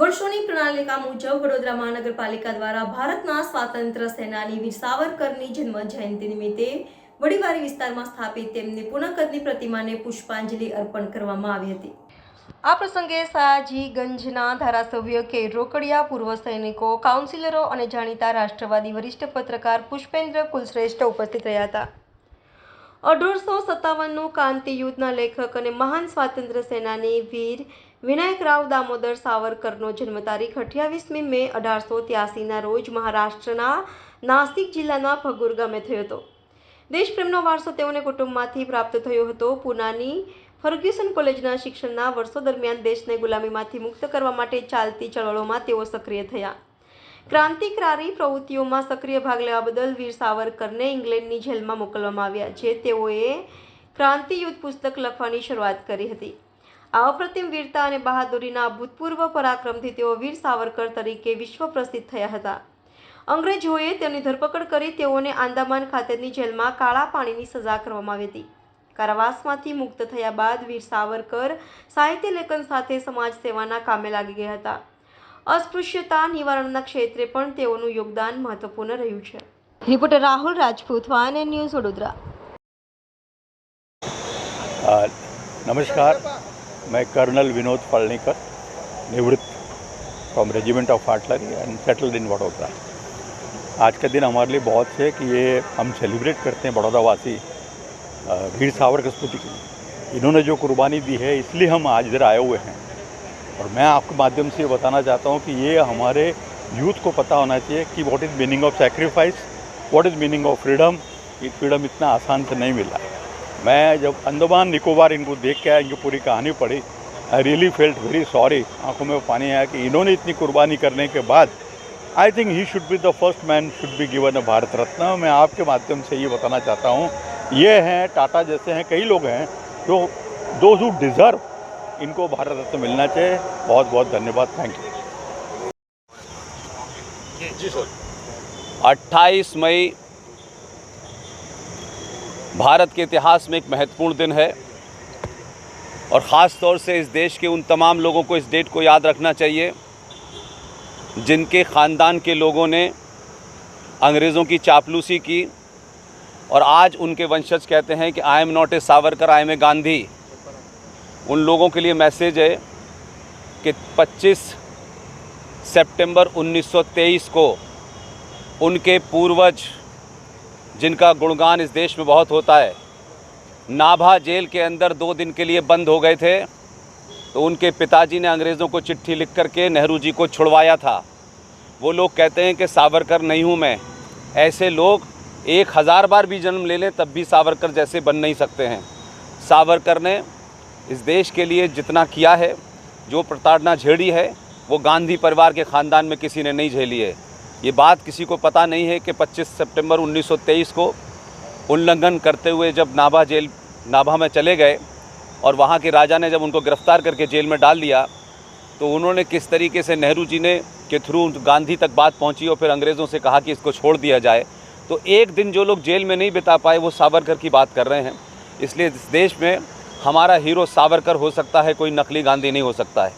વર્ષોની પ્રણાલિકા મુજબ વડોદરા મહાનગરપાલિકા દ્વારા ભારતના સ્વાતંત્ર્ય સેનાની વીર સાવરકરની જન્મ જયંતિ નિમિત્તે વડીવારી વિસ્તારમાં સ્થાપિત તેમની પુનઃકદની પ્રતિમાને પુષ્પાંજલિ અર્પણ કરવામાં આવી હતી। આ પ્રસંગે સયાજીગંજના ધારાસભ્ય કે રોકડિયા, પૂર્વ સૈનિકો, કાઉન્સિલરો અને જાણીતા રાષ્ટ્રવાદી વરિષ્ઠ પત્રકાર પુષ્પેન્દ્ર કુલશ્રેષ્ઠ ઉપસ્થિત રહ્યા હતા। 1857નું ક્રાંતિ યુદ્ધના લેખક અને મહાન સ્વાતંત્ર્ય સેનાની વીર વિનાયકરાવ દામોદર સાવરકરનો જન્મ તારીખ 28મી મે 1883ના રોજ મહારાષ્ટ્રના નાસિક જિલ્લાના ફગુર ગામે થયો હતો। દેશપ્રેમનો વારસો તેઓને કુટુંબમાંથી પ્રાપ્ત થયો હતો। પૂનાની ફર્ગ્યુસન કોલેજના શિક્ષણના વર્ષો દરમિયાન દેશને ગુલામીમાંથી મુક્ત કરવા માટે ચાલતી ચળવળોમાં તેઓ સક્રિય થયા। ક્રાંતિકારી પ્રવૃત્તિઓમાં સક્રિય ભાગ લેવા બદલ વીર સાવરકરને ઇંગ્લેન્ડની જેલમાં મોકલવામાં આવ્યા, જે તેઓએ ક્રાંતિ યુદ્ધ પુસ્તક લખવાની શરૂઆત કરી હતી। આ અપ્રતિમ વીરતા અને બહાદુરીના અભૂતપૂર્વ પરાક્રમથી તેઓ વીર સાવરકર તરીકે વિશ્વ પ્રસિદ્ધ થયા હતા। અંગ્રેજોએ તેમની ધરપકડ કરી તેઓને આંદામાન ખાતેની જેલમાં કાળા પાણીની સજા કરવામાં આવી હતી। કારાવાસમાંથી મુક્ત થયા બાદ વીર સાવરકર સાહિત્ય લેખન સાથે સમાજ સેવાના કામે લાગી ગયા હતા। अस्पृश्यता निवारणના ક્ષેત્રે પણ તેઓનું યોગદાન મહત્વપૂર્ણ રહ્યું છે। Reporter Rahul Rajput, van news, Vadodara. नमस्कार, मैं कर्नल विनोद पलनीकर, निवृत्त from regiment of artillery and settled in Vadodara. आज का दिन हमारे लिए बहुत है कि ये हम सेलिब्रेट करते हैं बड़ौदा वासी वीर सावरकर स्मृति के लिए। इन्होंने जो कुर्बानी दी है, इसलिए हम आज इधर आए हुए हैं। और मैं आपके माध्यम से ये बताना चाहता हूँ कि ये हमारे यूथ को पता होना चाहिए कि what is meaning of sacrifice, what is meaning of freedom. ये फ्रीडम इतना आसान से नहीं मिला। मैं जब अंडमान निकोबार इनको देख के आया, इनकी पूरी कहानी पढ़ी, I really felt very sorry. आंखों में पानी आया कि इन्होंने इतनी कुर्बानी करने के बाद I think he should be the first man should be given a Bharat Ratna. मैं आपके माध्यम से ये बताना चाहता हूँ, ये हैं टाटा जैसे हैं कई लोग हैं जो दोज हू डिज़र्व, इनको भारत रत्न मिलना चाहिए। बहुत बहुत धन्यवाद, थैंक यू। जी सर। 28 मई भारत के इतिहास में एक महत्वपूर्ण दिन है और ख़ास तौर से इस देश के उन तमाम लोगों को इस डेट को याद रखना चाहिए जिनके ख़ानदान के लोगों ने अंग्रेज़ों की चापलूसी की और आज उनके वंशज कहते हैं कि I am not a Savarkar, I am a Gandhi. उन लोगों के लिए मैसेज है कि 25 सितंबर 1923 को उनके पूर्वज, जिनका गुणगान इस देश में बहुत होता है, नाभा जेल के अंदर 2 दिन के लिए बंद हो गए थे, तो उनके पिताजी ने अंग्रेज़ों को चिट्ठी लिख करके नेहरू जी को छुड़वाया था। वो लोग कहते हैं कि सावरकर नहीं हूँ मैं। ऐसे लोग 1000 बार भी जन्म ले लें तब भी सावरकर जैसे बन नहीं सकते हैं। सावरकर ने इस देश के लिए जितना किया है, जो प्रताड़ना झेली है, वो गांधी परिवार के ख़ानदान में किसी ने नहीं झेली है। ये बात किसी को पता नहीं है कि 25 सितंबर 1923 को उल्लंघन करते हुए जब नाभा में चले गए और वहाँ के राजा ने जब उनको गिरफ़्तार करके जेल में डाल दिया, तो उन्होंने किस तरीके से नेहरू जी ने के थ्रू गांधी तक बात पहुँची और फिर अंग्रेज़ों से कहा कि इसको छोड़ दिया जाए। तो एक दिन जो लोग जेल में नहीं बिता पाए वो सावरकर की बात कर रहे हैं। इसलिए इस देश में हमारा हीरो सावरकर हो सकता है, कोई नकली गांधी नहीं हो सकता है।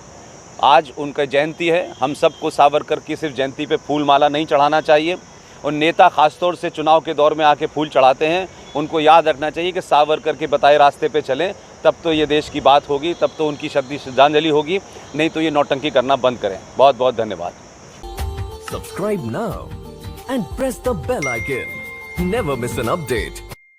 आज उनका जयंती है, हम सबको सावरकर की सिर्फ जयंती पे फूल माला नहीं चढ़ाना चाहिए। और नेता ख़ासतौर से चुनाव के दौर में आके फूल चढ़ाते हैं, उनको याद रखना चाहिए कि सावरकर के बताए रास्ते पे चलें, तब तो ये देश की बात होगी, तब तो उनकी श्रद्धांजलि होगी, नहीं तो ये नौटंकी करना बंद करें। बहुत बहुत धन्यवाद। Subscribe now and press the bell icon. Never miss an update.